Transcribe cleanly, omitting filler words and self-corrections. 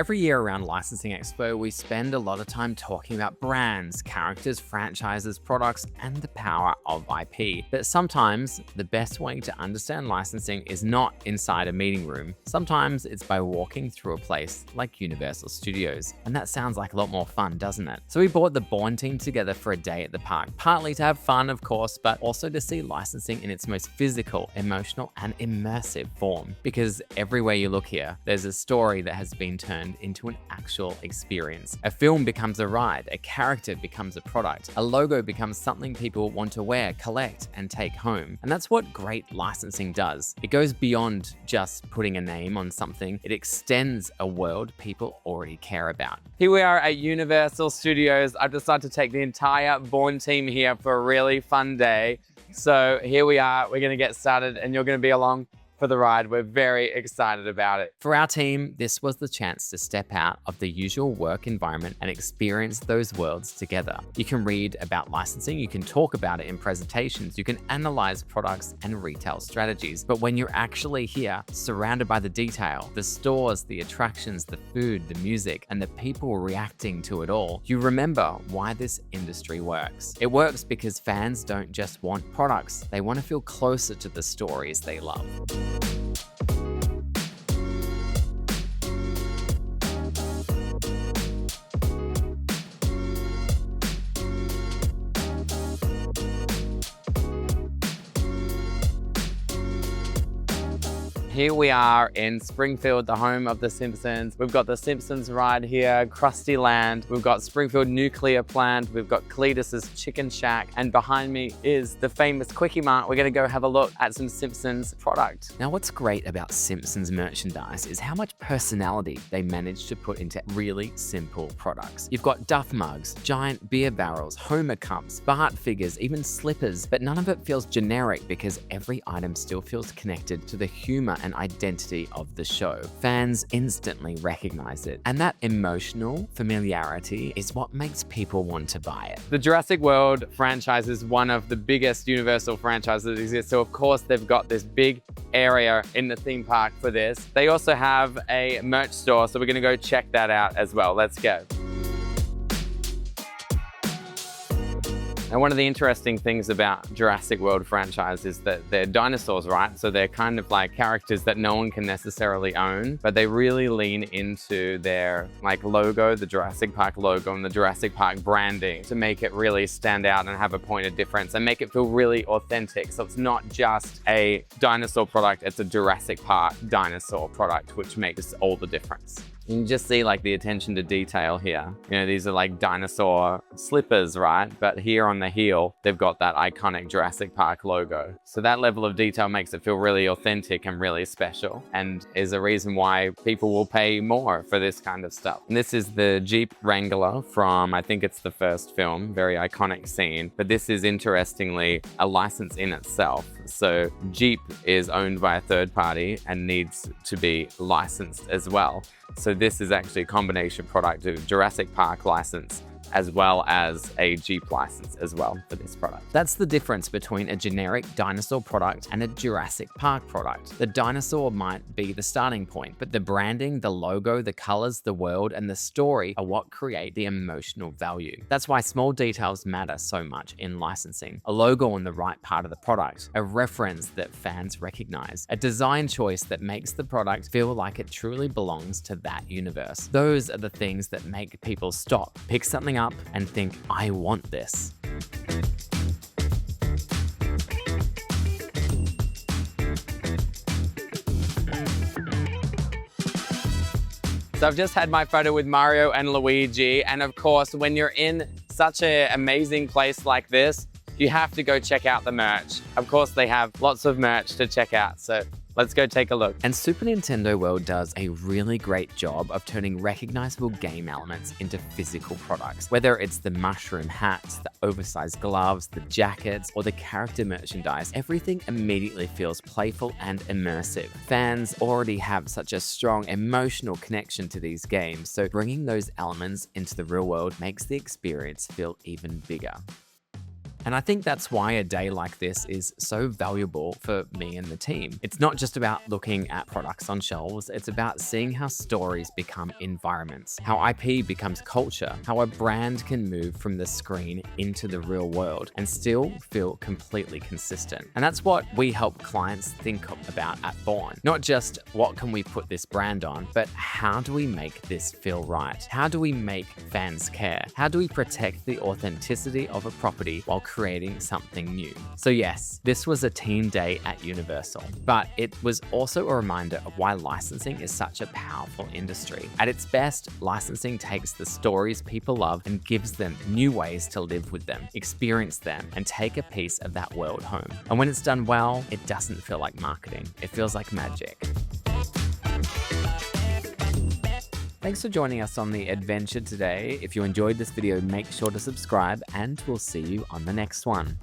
Every year around Licensing Expo, we spend a lot of time talking about brands, characters, franchises, products, and the power of IP. But sometimes the best way to understand licensing is not inside a meeting room. Sometimes it's by walking through a place like Universal Studios. And that sounds like a lot more fun, doesn't it? So we brought the Bourne team together for a day at the park, partly to have fun, of course, but also to see licensing in its most physical, emotional, and immersive form. Because everywhere you look here, there's a story that has been turned into an actual experience. A film becomes a ride, a character becomes a product, a logo becomes something people want to wear, collect, and take home. And that's what great licensing does. It goes beyond just putting a name on something. It extends a world people already care about. Here we are at Universal Studios. I've decided to take the entire Bourne team here for a really fun day. So here we are, we're gonna get started and you're gonna be along for the ride. We're very excited about it. For our team, this was the chance to step out of the usual work environment and experience those worlds together. You can read about licensing, you can talk about it in presentations, you can analyze products and retail strategies. But when you're actually here, surrounded by the detail, the stores, the attractions, the food, the music, and the people reacting to it all, you remember why this industry works. It works because fans don't just want products, they want to feel closer to the stories they love. Here we are in Springfield, the home of the Simpsons. We've got the Simpsons ride here, Krusty Land. We've got Springfield Nuclear Plant. We've got Cletus's Chicken Shack. And behind me is the famous Quickie Mart. We're gonna go have a look at some Simpsons product. Now, what's great about Simpsons merchandise is how much personality they manage to put into really simple products. You've got Duff mugs, giant beer barrels, Homer cups, Bart figures, even slippers, but none of it feels generic because every item still feels connected to the humor and identity of the show. Fans instantly recognize it, and that emotional familiarity is what makes people want to buy it. The Jurassic World franchise is one of the biggest Universal franchises that exists, so of course they've got this big area in the theme park for this. They also have a merch store, so we're gonna go check that out as well. Let's go. And one of the interesting things about Jurassic World franchise is that they're dinosaurs, right? So they're kind of like characters that no one can necessarily own, but they really lean into their like logo, the Jurassic Park logo and the Jurassic Park branding to make it really stand out and have a point of difference and make it feel really authentic. So it's not just a dinosaur product, it's a Jurassic Park dinosaur product, which makes all the difference. You can just see like the attention to detail here. You know, these are like dinosaur slippers, right? But here on the heel, they've got that iconic Jurassic Park logo. So that level of detail makes it feel really authentic and really special, and is a reason why people will pay more for this kind of stuff. And this is the Jeep Wrangler from, I think it's the first film, very iconic scene. But this is interestingly a license in itself. So Jeep is owned by a third party and needs to be licensed as well. So this is actually a combination product of Jurassic Park license as well as a Jeep license as well for this product. That's the difference between a generic dinosaur product and a Jurassic Park product. The dinosaur might be the starting point, but the branding, the logo, the colors, the world, and the story are what create the emotional value. That's why small details matter so much in licensing. A logo on the right part of the product, a reference that fans recognize, a design choice that makes the product feel like it truly belongs to that universe. Those are the things that make people stop, pick something up, and think, I want this. So I've just had my photo with Mario and Luigi, and of course, when you're in such an amazing place like this, you have to go check out the merch. Of course, they have lots of merch to check out, so let's go take a look. And Super Nintendo World does a really great job of turning recognizable game elements into physical products. Whether it's the mushroom hats, the oversized gloves, the jackets, or the character merchandise, everything immediately feels playful and immersive. Fans already have such a strong emotional connection to these games, so bringing those elements into the real world makes the experience feel even bigger. And I think that's why a day like this is so valuable for me and the team. It's not just about looking at products on shelves, it's about seeing how stories become environments, how IP becomes culture, how a brand can move from the screen into the real world and still feel completely consistent. And that's what we help clients think about at Thorn. Not just what can we put this brand on, but how do we make this feel right? How do we make fans care? How do we protect the authenticity of a property while creating something new? So yes, this was a team day at Universal, but it was also a reminder of why licensing is such a powerful industry. At its best, licensing takes the stories people love and gives them new ways to live with them, experience them, and take a piece of that world home. And when it's done well, it doesn't feel like marketing. It feels like magic. Thanks for joining us on the adventure today. If you enjoyed this video, make sure to subscribe and we'll see you on the next one.